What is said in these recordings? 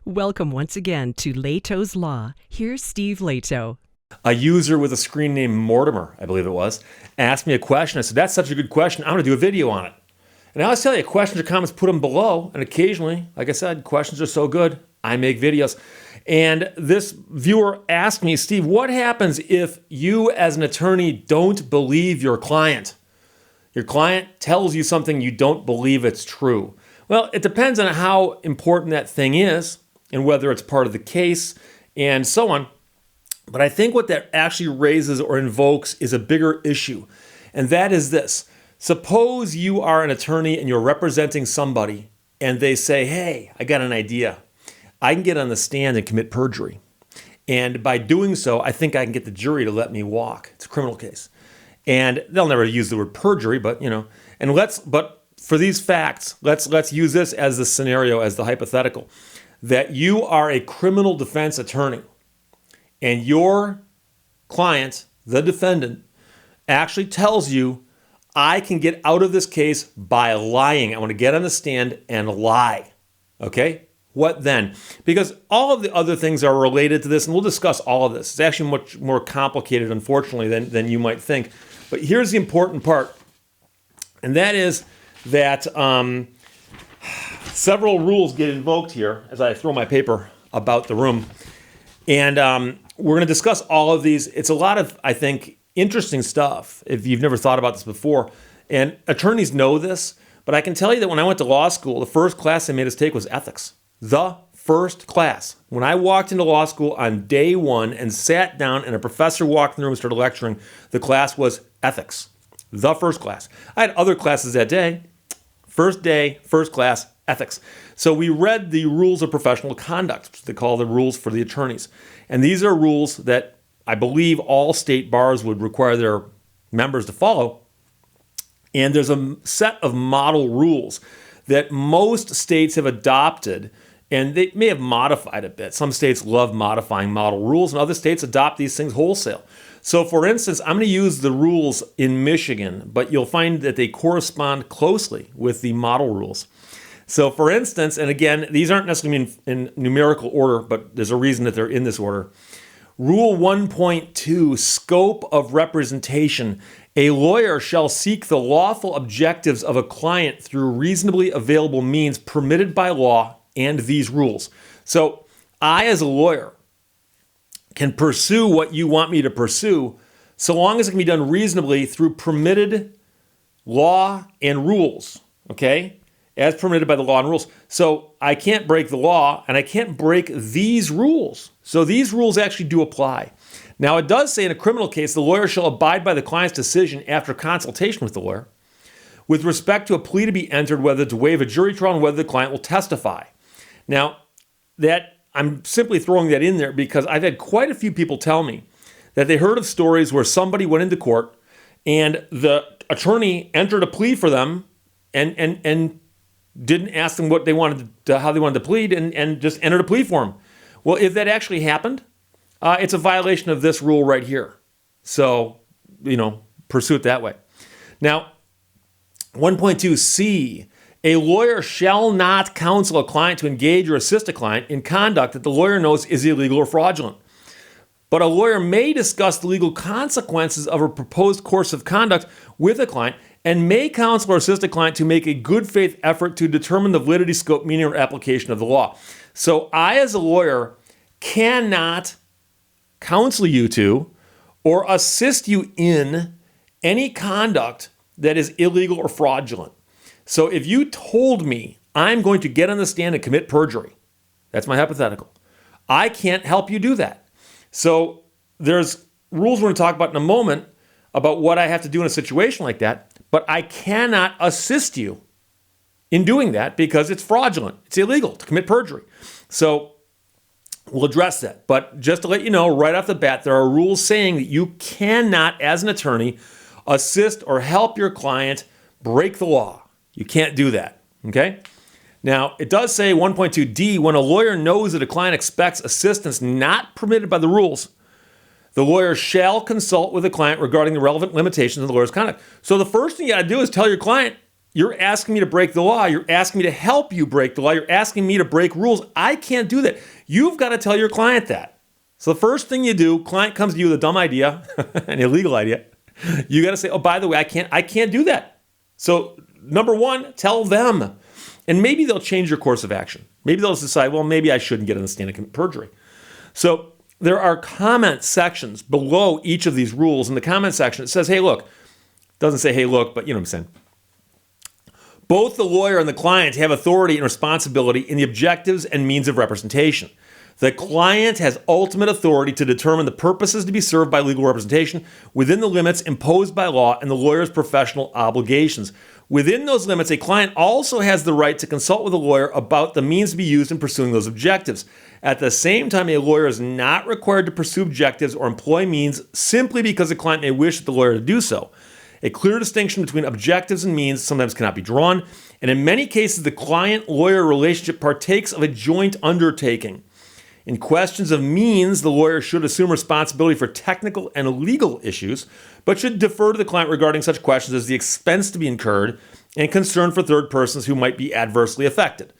Welcome once again to Lehto's Law. Here's Steve Lehto. A user with a screen named Mortimer, I believe it was, asked me a question. I said, that's such a good question. I'm going to do a video on it. And I always tell you, questions or comments, put them below. And occasionally, like I said, questions are so good, I make videos. And this viewer asked me, Steve, what happens if you as an attorney don't believe your client? Your client tells you something you don't believe it's true. Well, it depends on how important that thing is and whether it's part of the case and so on. But I think what that actually raises or invokes is a bigger issue. And that is this. Suppose you are an attorney and you're representing somebody and they say, hey, I got an idea. I can get on the stand and commit perjury. And by doing so, I think I can get the jury to let me walk. It's a criminal case. And they'll never use the word perjury, but but for these facts, let's use this as the scenario, as the hypothetical, that you are a criminal defense attorney and your client, the defendant, actually tells you, I can get out of this case by lying. I want to get on the stand and lie. Okay? What then? Because all of the other things are related to this, and we'll discuss all of this. It's actually much more complicated, unfortunately, than you might think. But here's the important part, and that is that several rules get invoked here as I throw my paper about the room. And we're going to discuss all of these. It's a lot of, I think, interesting stuff if you've never thought about this before. And attorneys know this, but I can tell you that when I went to law school, the first class I made us take was ethics. The first class. When I walked into law school on day one and sat down and a professor walked in the room and started lecturing, the class was ethics. The first class. I had other classes that day. First day, first class, ethics. So we read the rules of professional conduct, which they call the rules for the attorneys. And these are rules that I believe all state bars would require their members to follow. And there's a set of model rules that most states have adopted, and they may have modified a bit. Some states love modifying model rules, and other states adopt these things wholesale. So for instance, I'm going to use the rules in Michigan, but you'll find that they correspond closely with the model rules. So for instance, and again, these aren't necessarily in numerical order, but there's a reason that they're in this order. Rule 1.2, scope of representation. A lawyer shall seek the lawful objectives of a client through reasonably available means permitted by law and these rules. So I, as a lawyer, can pursue what you want me to pursue so long as it can be done reasonably through permitted law and rules, okay? As permitted by the law and rules. So I can't break the law and I can't break these rules. So these rules actually do apply. Now it does say in a criminal case, the lawyer shall abide by the client's decision after consultation with the lawyer with respect to a plea to be entered, whether to waive a jury trial and whether the client will testify. Now that I'm simply throwing that in there because I've had quite a few people tell me that they heard of stories where somebody went into court and the attorney entered a plea for them and didn't ask them what they wanted to, how they wanted to plead and just entered a plea for them. Well, if that actually happened, it's a violation of this rule right here. So, pursue it that way. Now, 1.2c, a lawyer shall not counsel a client to engage or assist a client in conduct that the lawyer knows is illegal or fraudulent. But a lawyer may discuss the legal consequences of a proposed course of conduct with a client and may counsel or assist a client to make a good faith effort to determine the validity, scope, meaning, or application of the law. So I, as a lawyer, cannot counsel you to or assist you in any conduct that is illegal or fraudulent. So if you told me I'm going to get on the stand and commit perjury, that's my hypothetical, I can't help you do that. So there's rules we're going to talk about in a moment about what I have to do in a situation like that, but I cannot assist you in doing that because it's fraudulent. It's illegal to commit perjury. So we'll address that. But just to let you know, right off the bat, there are rules saying that you cannot, as an attorney, assist or help your client break the law. You can't do that, okay? Now, it does say 1.2d, when a lawyer knows that a client expects assistance not permitted by the rules, the lawyer shall consult with the client regarding the relevant limitations of the lawyer's conduct. So the first thing you got to do is tell your client, You're asking me to break the law. You're asking me to help you break the law. You're asking me to break rules. I can't do that. You've got to tell your client that. So the first thing you do, client comes to you with a dumb idea, an illegal idea. You got to say, oh, by the way, I can't do that. So number one, tell them. And maybe they'll change your course of action. Maybe they'll decide, well, maybe I shouldn't get on the stand and commit perjury. So there are comment sections below each of these rules. In the comment section, it says, hey, look. It doesn't say, hey, look, but you know what I'm saying. Both the lawyer and the client have authority and responsibility in the objectives and means of representation. The client has ultimate authority to determine the purposes to be served by legal representation within the limits imposed by law and the lawyer's professional obligations. Within those limits, a client also has the right to consult with a lawyer about the means to be used in pursuing those objectives. At the same time, a lawyer is not required to pursue objectives or employ means simply because the client may wish the lawyer to do so. A clear distinction between objectives and means sometimes cannot be drawn, and in many cases, the client-lawyer relationship partakes of a joint undertaking. In questions of means, the lawyer should assume responsibility for technical and legal issues, but should defer to the client regarding such questions as the expense to be incurred and concern for third persons who might be adversely affected.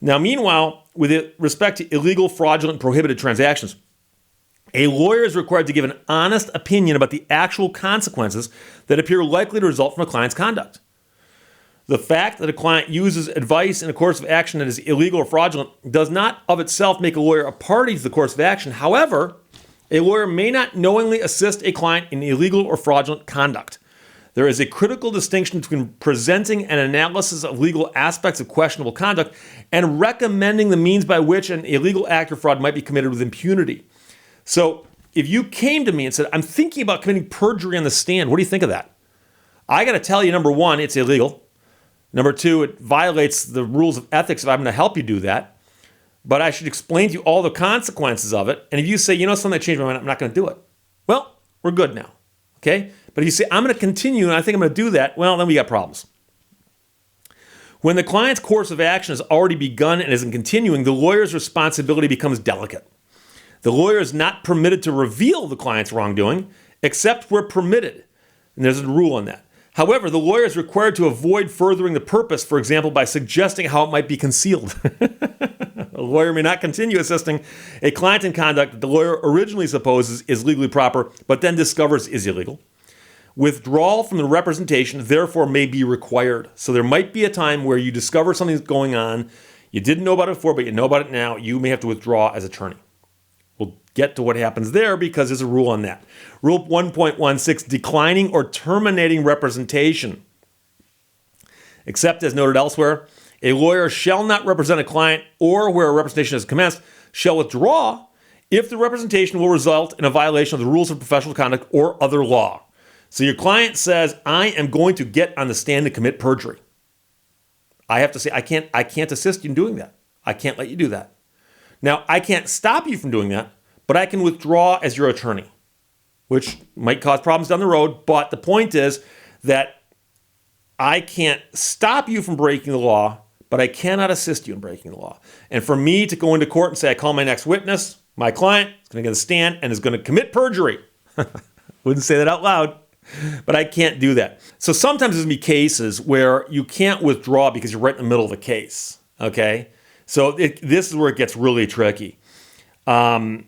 Now, meanwhile, with respect to illegal, fraudulent, prohibited transactions, a lawyer is required to give an honest opinion about the actual consequences that appear likely to result from a client's conduct. The fact that a client uses advice in a course of action that is illegal or fraudulent does not of itself make a lawyer a party to the course of action. However, a lawyer may not knowingly assist a client in illegal or fraudulent conduct. There is a critical distinction between presenting an analysis of legal aspects of questionable conduct and recommending the means by which an illegal act or fraud might be committed with impunity. So if you came to me and said, I'm thinking about committing perjury on the stand, what do you think of that? I got to tell you, number one, it's illegal. Number two, it violates the rules of ethics if I'm going to help you do that. But I should explain to you all the consequences of it. And if you say, you know something, I changed my mind, I'm not going to do it. Well, we're good now. Okay? But if you say, I'm going to continue and I think I'm going to do that, well, then we got problems. When the client's course of action has already begun and isn't continuing, the lawyer's responsibility becomes delicate. The lawyer is not permitted to reveal the client's wrongdoing, except where permitted. And there's a rule on that. However, the lawyer is required to avoid furthering the purpose, for example, by suggesting how it might be concealed. A lawyer may not continue assisting a client in conduct that the lawyer originally supposes is legally proper, but then discovers is illegal. Withdrawal from the representation, therefore, may be required. So there might be a time where you discover something's going on, you didn't know about it before, but you know about it now, you may have to withdraw as attorney. We'll get to what happens there because there's a rule on that. Rule 1.16, declining or terminating representation. Except as noted elsewhere, a lawyer shall not represent a client or where a representation has commenced shall withdraw if the representation will result in a violation of the rules of professional conduct or other law. So your client says, I am going to get on the stand and commit perjury. I have to say, I can't assist you in doing that. I can't let you do that. Now, I can't stop you from doing that, but I can withdraw as your attorney, which might cause problems down the road. But the point is that I can't stop you from breaking the law, but I cannot assist you in breaking the law. And for me to go into court and say, I call my next witness, my client is going to get a stand and is going to commit perjury. Wouldn't say that out loud, but I can't do that. So sometimes there's going to be cases where you can't withdraw because you're right in the middle of the case, okay? So this is where it gets really tricky. A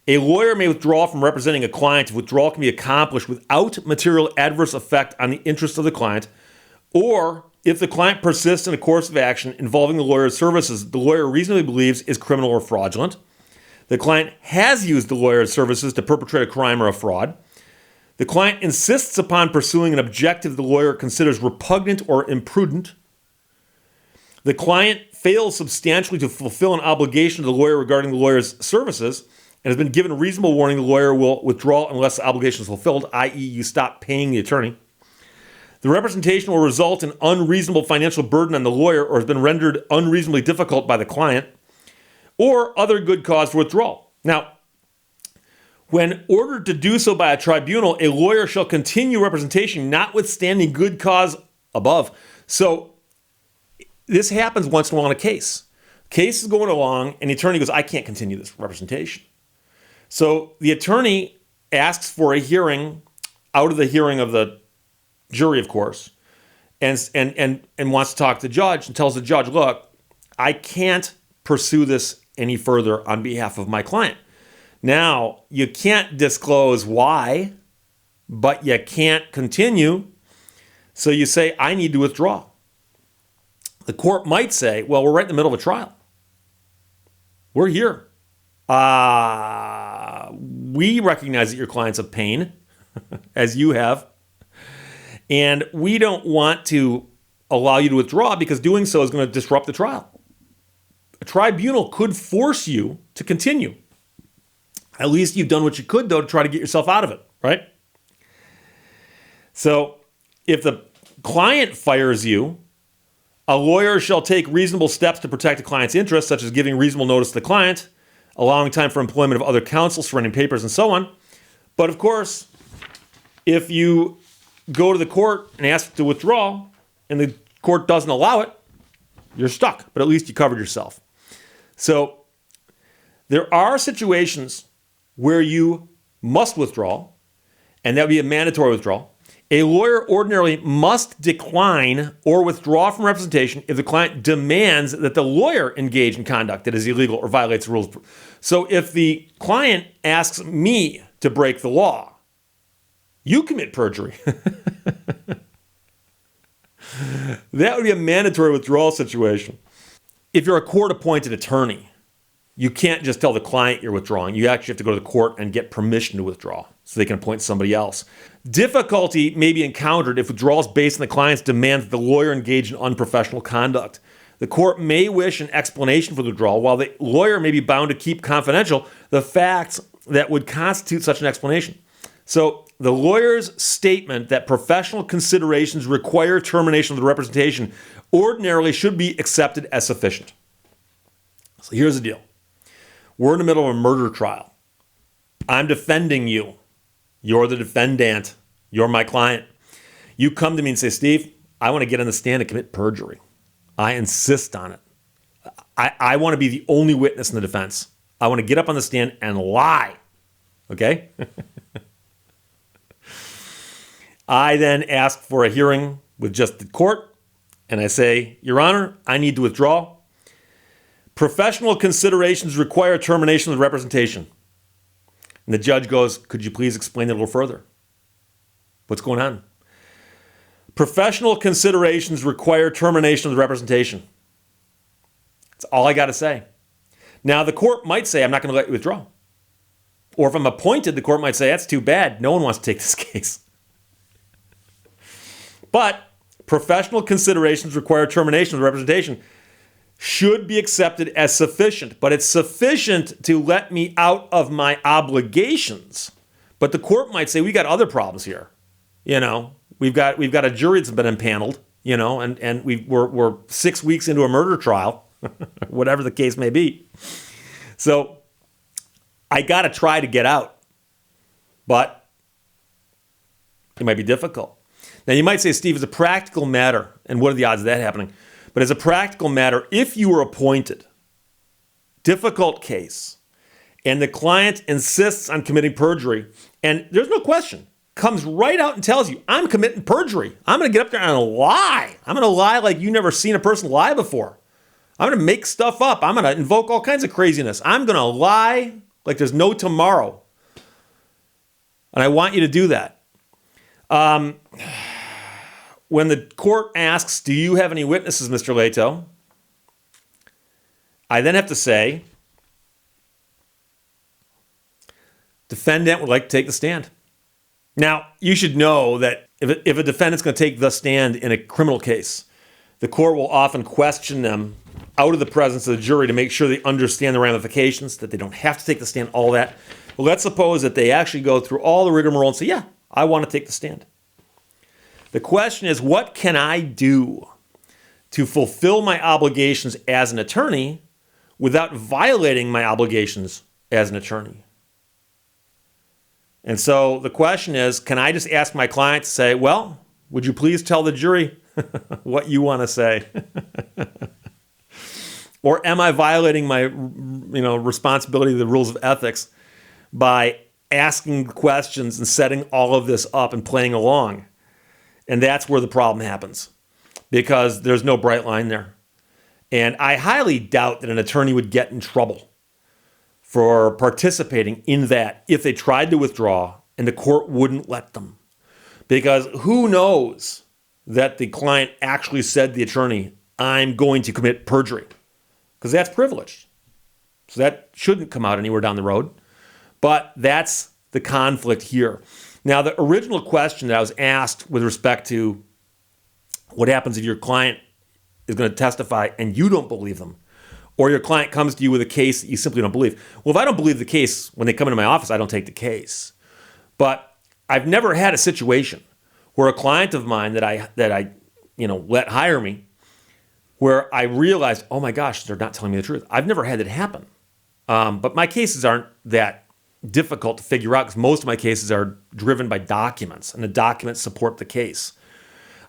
lawyer may withdraw from representing a client if withdrawal can be accomplished without material adverse effect on the interests of the client, or if the client persists in a course of action involving the lawyer's services the lawyer reasonably believes is criminal or fraudulent. The client has used the lawyer's services to perpetrate a crime or a fraud. The client insists upon pursuing an objective the lawyer considers repugnant or imprudent. The client fails substantially to fulfill an obligation to the lawyer regarding the lawyer's services and has been given reasonable warning the lawyer will withdraw unless the obligation is fulfilled, i.e. you stop paying the attorney. The representation will result in unreasonable financial burden on the lawyer or has been rendered unreasonably difficult by the client, or other good cause for withdrawal. Now, when ordered to do so by a tribunal, a lawyer shall continue representation notwithstanding good cause above. So this happens once in a while in a case. Case is going along, and the attorney goes, I can't continue this representation. So the attorney asks for a hearing out of the hearing of the jury, of course, and wants to talk to the judge and tells the judge, look, I can't pursue this any further on behalf of my client. Now, you can't disclose why, but you can't continue. So you say, I need to withdraw. The court might say, well, we're right in the middle of a trial. We're here. We recognize that your client's a pain, as you have, and we don't want to allow you to withdraw because doing so is going to disrupt the trial. A tribunal could force you to continue. At least you've done what you could, though, to try to get yourself out of it, right? So if the client fires you, a lawyer shall take reasonable steps to protect the client's interests, such as giving reasonable notice to the client, allowing time for employment of other counsel, surrendering papers, and so on. But of course, if you go to the court and ask to withdraw, and the court doesn't allow it, you're stuck. But at least you covered yourself. So there are situations where you must withdraw, and that would be a mandatory withdrawal. A lawyer ordinarily must decline or withdraw from representation if the client demands that the lawyer engage in conduct that is illegal or violates the rules. So if the client asks me to break the law, you commit perjury. That would be a mandatory withdrawal situation. If you're a court-appointed attorney, you can't just tell the client you're withdrawing. You actually have to go to the court and get permission to withdraw so they can appoint somebody else. Difficulty may be encountered if withdrawal is based on the client's demand that the lawyer engage in unprofessional conduct. The court may wish an explanation for the withdrawal, while the lawyer may be bound to keep confidential the facts that would constitute such an explanation. So the lawyer's statement that professional considerations require termination of the representation ordinarily should be accepted as sufficient. So here's the deal. We're in the middle of a murder trial. I'm defending you. You're the defendant. You're my client. You come to me and say, Steve, I want to get on the stand and commit perjury. I insist on it. I want to be the only witness in the defense. I want to get up on the stand and lie. Okay? I then ask for a hearing with just the court, and I say, Your Honor, I need to withdraw. Professional considerations require termination of the representation. And the judge goes, could you please explain it a little further? What's going on? Professional considerations require termination of the representation. That's all I got to say. Now, the court might say, I'm not going to let you withdraw. Or if I'm appointed, the court might say, that's too bad. No one wants to take this case. But professional considerations require termination of the representation should be accepted as sufficient, but it's sufficient to let me out of my obligations. But the court might say, we got other problems here. You know, we've got a jury that's been impaneled, you know, and we're 6 weeks into a murder trial, whatever the case may be. So I got to try to get out, but it might be difficult. Now you might say, Steve, as a practical matter, and what are the odds of that happening? But as a practical matter, if you were appointed, difficult case, and the client insists on committing perjury, and there's no question, comes right out and tells you, I'm committing perjury. I'm going to get up there and lie. I'm going to lie like you've never seen a person lie before. I'm going to make stuff up. I'm going to invoke all kinds of craziness. I'm going to lie like there's no tomorrow. And I want you to do that. When the court asks, do you have any witnesses, Mr. Lehto? I then have to say, defendant would like to take the stand. Now, you should know that if a defendant's going to take the stand in a criminal case, the court will often question them out of the presence of the jury to make sure they understand the ramifications, that they don't have to take the stand, all that. Well, let's suppose that they actually go through all the rigmarole and say, yeah, I want to take the stand. The question is, what can I do to fulfill my obligations as an attorney without violating my obligations as an attorney? And so the question is, can I just ask my client to say, well, would you please tell the jury what you want to say? Or am I violating my responsibility, the rules of ethics, by asking questions and setting all of this up and playing along? And that's where the problem happens. because there's no bright line there. And I highly doubt that an attorney would get in trouble for participating in that if they tried to withdraw and the court wouldn't let them. Because who knows that the client actually said to the attorney, I'm going to commit perjury, because that's privileged. So that shouldn't come out anywhere down the road. But that's the conflict here. Now, the original question that I was asked with respect to what happens if your client is going to testify and you don't believe them, or your client comes to you with a case that you simply don't believe. Well, if I don't believe the case when they come into my office, I don't take the case. But I've never had a situation where a client of mine that I let hire me, where I realized, oh my gosh, they're not telling me the truth. I've never had that happen. But my cases aren't that difficult to figure out because most of my cases are driven by documents, and the documents support the case.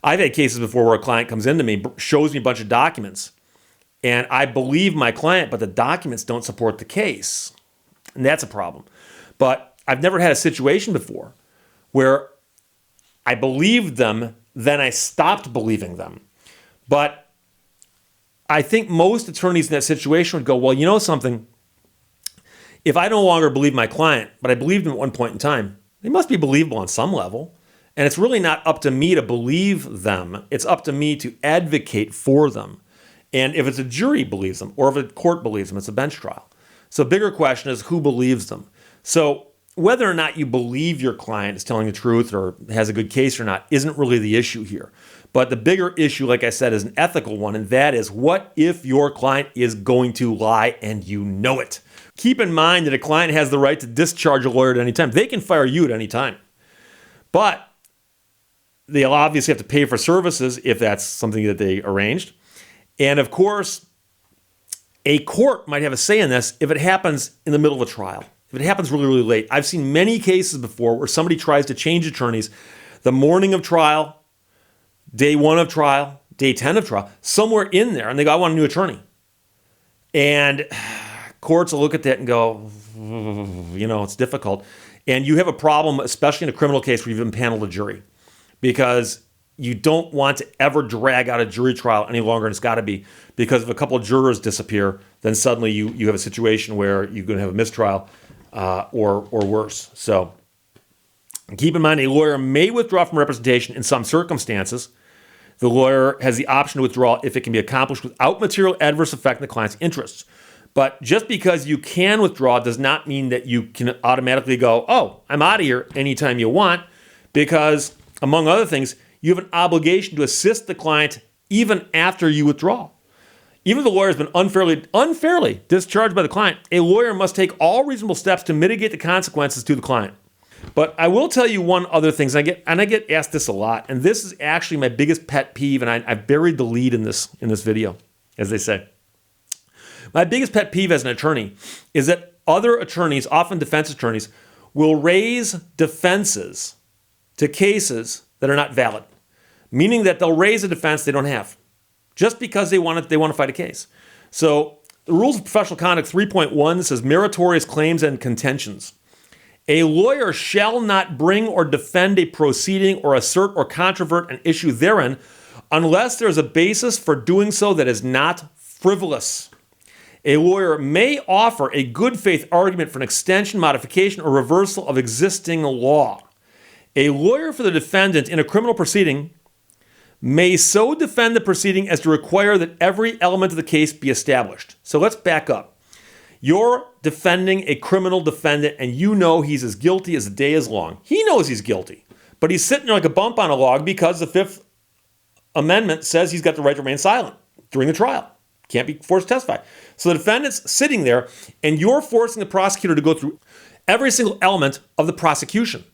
I've had cases before where a client comes into me, shows me a bunch of documents, and I believe my client, but the documents don't support the case. And that's a problem. But I've never had a situation before where I believed them, then I stopped believing them. But I think most attorneys in that situation would go, well, you know something? If I no longer believe my client, but I believed them at one point in time, they must be believable on some level. And it's really not up to me to believe them. It's up to me to advocate for them. And if it's a jury believes them, or if a court believes them, it's a bench trial. So the bigger question is who believes them. So whether or not you believe your client is telling the truth or has a good case or not isn't really the issue here. But the bigger issue, like I said, is an ethical one, and that is, what if your client is going to lie and you know it? Keep in mind that a client has the right to discharge a lawyer at any time. They can fire you at any time. But they'll obviously have to pay for services if that's something that they arranged. And of course, a court might have a say in this if it happens in the middle of a trial. If it happens really, really late. I've seen many cases before where somebody tries to change attorneys the morning of trial, day 1 of trial, day 10 of trial, somewhere in there, and they go, I want a new attorney. And courts will look at that and go, it's difficult. And you have a problem, especially in a criminal case where you've impaneled a jury, because you don't want to ever drag out a jury trial any longer, and it's got to be, because if a couple of jurors disappear, then suddenly you have a situation where you're going to have a mistrial or worse. So keep in mind, a lawyer may withdraw from representation in some circumstances. The lawyer has the option to withdraw if it can be accomplished without material adverse effect on the client's interests. But just because you can withdraw does not mean that you can automatically go, oh, I'm out of here anytime you want, because, among other things, you have an obligation to assist the client even after you withdraw. Even if the lawyer has been unfairly discharged by the client, a lawyer must take all reasonable steps to mitigate the consequences to the client. But I will tell you one other thing, and I get asked this a lot, and this is actually my biggest pet peeve, and I buried the lead in this video, as they say. My biggest pet peeve as an attorney is that other attorneys, often defense attorneys, will raise defenses to cases that are not valid, meaning that they'll raise a defense they don't have, just because they want to fight a case. So the Rules of Professional Conduct 3.1 says meritorious claims and contentions. A lawyer shall not bring or defend a proceeding or assert or controvert an issue therein unless there is a basis for doing so that is not frivolous. A lawyer may offer a good faith argument for an extension, modification, or reversal of existing law. A lawyer for the defendant in a criminal proceeding may so defend the proceeding as to require that every element of the case be established. So let's back up. You're defending a criminal defendant and you know he's as guilty as the day is long. He knows he's guilty, but he's sitting there like a bump on a log because the Fifth Amendment says he's got the right to remain silent during the trial. Can't be forced to testify. So the defendant's sitting there and you're forcing the prosecutor to go through every single element of the prosecution.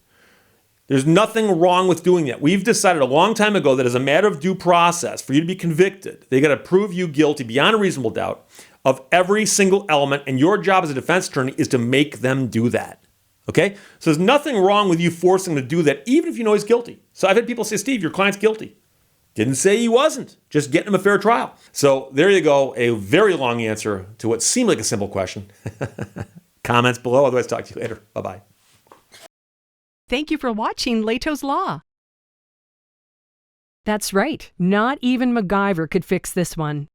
There's nothing wrong with doing that. We've decided a long time ago that as a matter of due process, for you to be convicted, they got to prove you guilty beyond a reasonable doubt of every single element, and your job as a defense attorney is to make them do that. Okay? So there's nothing wrong with you forcing them to do that, even if you know he's guilty. So I've had people say, Steve, your client's guilty. Didn't say he wasn't. Just getting him a fair trial. So there you go, a very long answer to what seemed like a simple question. Comments below, otherwise talk to you later. Bye-bye. Thank you for watching Lehto's Law. That's right. Not even MacGyver could fix this one.